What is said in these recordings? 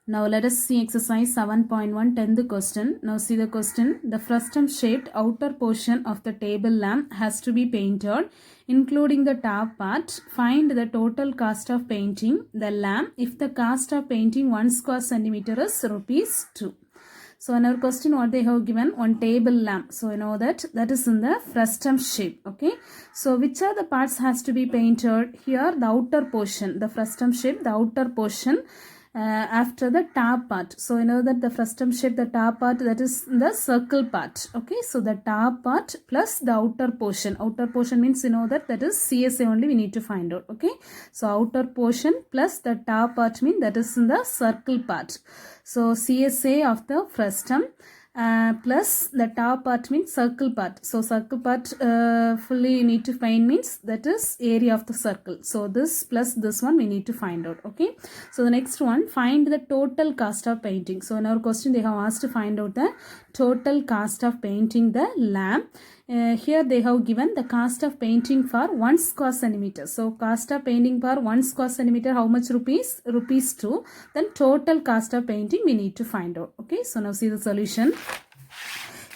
Now let us see exercise 7.1 10th question. Now see the question. The frustum shaped outer portion of the table lamp has to be painted including the top part. Find the total cost of painting the lamp if the cost of painting 1 square centimeter is rupees 2. So in our question what they have given, one table lamp. So you know that is in the frustum shape. Okay. So which are the parts has to be painted? Here the outer portion, the frustum shape, the outer portion after the top part. So you know that the frustum shape, the top part, that is the circle part. Okay. So the top part plus the outer portion. Outer portion means you know that is CSA only we need to find out. Okay. So outer portion plus the top part means that is in the circle part. So CSA of the frustum plus the top part means circle part. So circle part fully you need to find means that is area of the circle. So this plus this one we need to find out. Okay. So the next one, find the total cost of painting. So in our question they have asked to find out the total cost of painting the lamp. Here they have given the cost of painting for 1 square centimeter. So cost of painting for 1 square centimeter, how much rupees? Rupees 2. Then total cost of painting we need to find out. Okay. So now see the solution.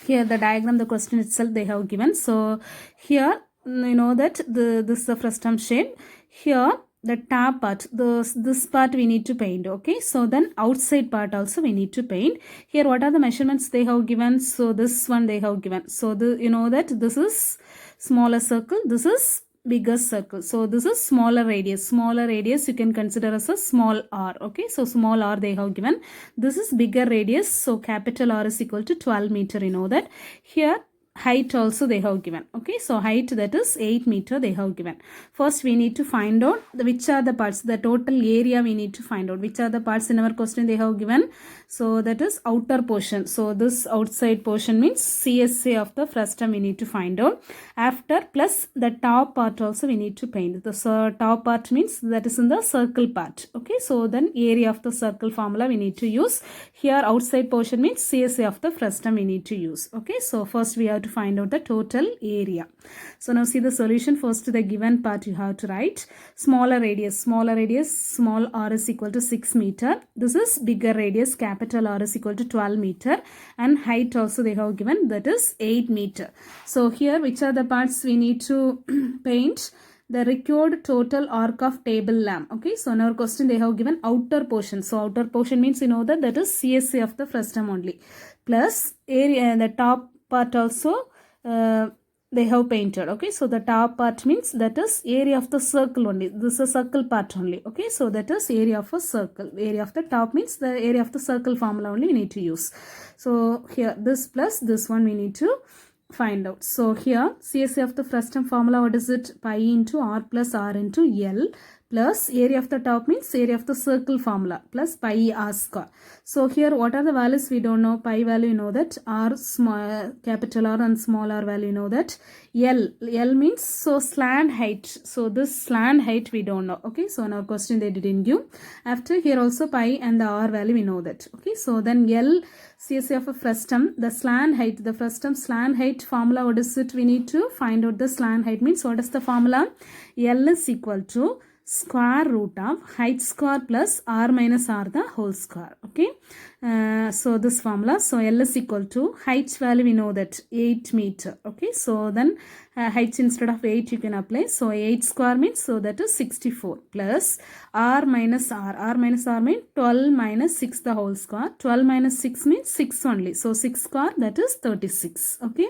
Here the diagram, the question itself they have given. So here you know that this is the frustum shape. Here the top part, this part we need to paint. Okay. So then outside part also we need to paint. Here what are the measurements they have given? So this one they have given. So you know that this is smaller circle, this is bigger circle. So this is smaller radius. Smaller radius you can consider as a small r. Okay. So small r they have given. This is bigger radius. So capital R is equal to 12 meter. You know that. Here height also they have given. Okay. So height that is 8 meter they have given. First we need to find out which are the parts. The total area we need to find out. Which are the parts in our question they have given. So that is outer portion. So this outside portion means CSA of the frustum we need to find out. After plus the top part also we need to paint. The top part means that is in the circle part. Okay. So then area of the circle formula we need to use. Here outside portion means CSA of the frustum we need to use. Okay. So first we have to find out the total area. So now see the solution. First the given part you have to write. Smaller radius, small r is equal to 6 meter. This is bigger radius, capital R is equal to 12 meter, and height also they have given, that is 8 meter. So here which are the parts we need to paint? The required total arc of table lamp. Okay. So in our question they have given outer portion. So outer portion means you know that is CSA of the frustum only. Plus area, the top part also they have painted. Okay. So the top part means that is area of the circle only. This is a circle part only. Okay. So that is area of a circle. Area of the top means the area of the circle formula only we need to use. So here this plus this one we need to find out. So here CSA of the frustum formula, what is it? Pi into r plus r into L plus area of the top means area of the circle formula plus pi r square. So here what are the values we don't know? Pi value you know that, r small capital R and small r value you know that, L means so slant height. So this slant height we don't know. Okay. So in our question they didn't give. After here also pi and the r value we know that. Okay. So then L CSA of a frustum, the slant height, the frustum slant height formula, what is it? We need to find out the slant height means what is the formula? L is equal to square root of height square plus r minus r the whole square. Okay. So this formula. So L is equal to height value we know that 8 meter. Okay. So then height instead of 8 you can apply. So 8 square means so that is 64 plus r minus r. R minus r means 12 minus 6 the whole square. 12 minus 6 means 6 only. So 6 square that is 36. Okay.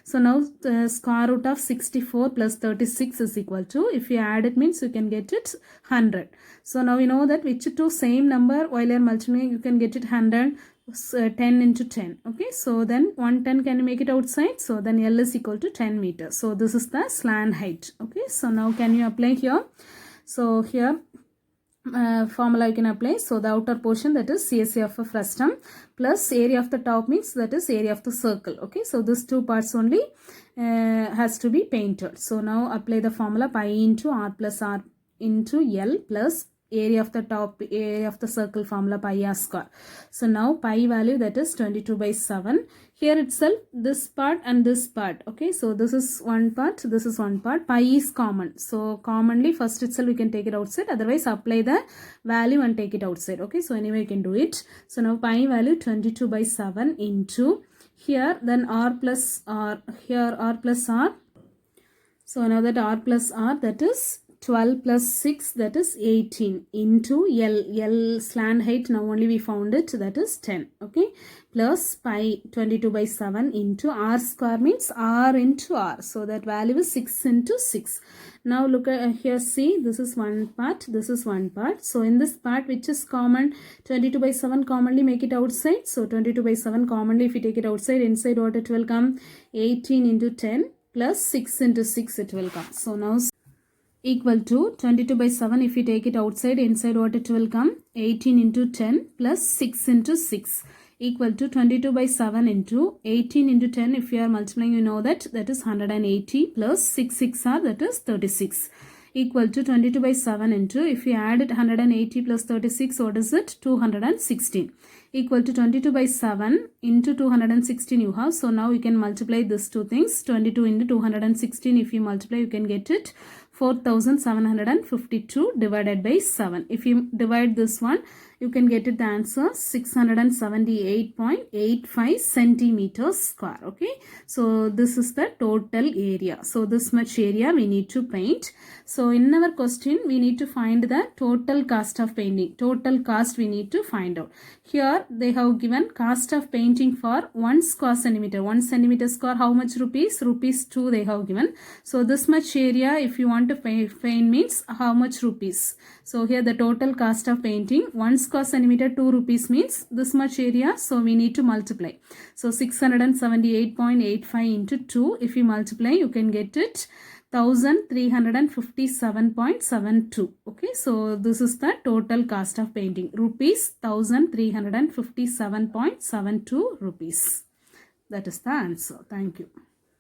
So now the square root of 64 plus 36 is equal to, if you add it means you can get it 100. So now you know that which two same number while you are multiplying you can get it 100. 10 into 10. Okay. So then 110 can you make it outside? So then L is equal to 10 meters. So this is the slant height. Okay. So now can you apply here? So here formula you can apply. So the outer portion that is CSA of a frustum plus area of the top means that is area of the circle. Okay. So these two parts only has to be painted. So now apply the formula pi into r plus r into L plus area of the top, area of the circle formula pi r square. So now pi value, that is 22 by 7. Here itself, this part and this part. Okay, so this is one part, this is one part. Pi is common. So commonly first itself we can take it outside. Otherwise apply the value and take it outside. Okay, so anyway you can do it. So now pi value 22 by 7 into here, then r plus r, here r plus r. So now that r plus r, that is 12 plus 6, that is 18 into L slant height, now only we found it, that is 10. Okay, plus pi 22 by 7 into r square means r into r. So that value is 6 into 6. Now look at here, see, this is one part, this is one part. So in this part, which is common, 22 by 7 commonly make it outside. So 22 by 7 commonly, if you take it outside, inside what it will come, 18 into 10 plus 6 into 6 it will come. So now equal to 22 by 7, if you take it outside, inside what it will come, 18 into 10 plus 6 into 6 equal to 22 by 7 into 18 into 10. If you are multiplying, you know that is 180 plus 6 are, that is 36 equal to 22 by 7 into, if you add it 180 plus 36, what is it, 216 equal to 22 by 7 into 216 you have. So now you can multiply these two things, 22 into 216, if you multiply you can get it 4752 divided by 7. If you divide this one, you can get it the answer 678.85 centimeters square. Okay, so this is the total area. So this much area we need to paint. So in our question we need to find the total cost of painting. Total cost we need to find out. Here they have given cost of painting for 1 square centimeter. 1 centimeter square, how much rupees? Rupees 2 they have given. So this much area if you want to paint means how much rupees? So here the total cost of painting 1 square centimeter 2 rupees means this much area. So we need to multiply. So 678.85 into 2. If you multiply you can get it 1357.72. Okay, so this is the total cost of painting, rupees 1357.72 rupees. That is the answer. Thank you.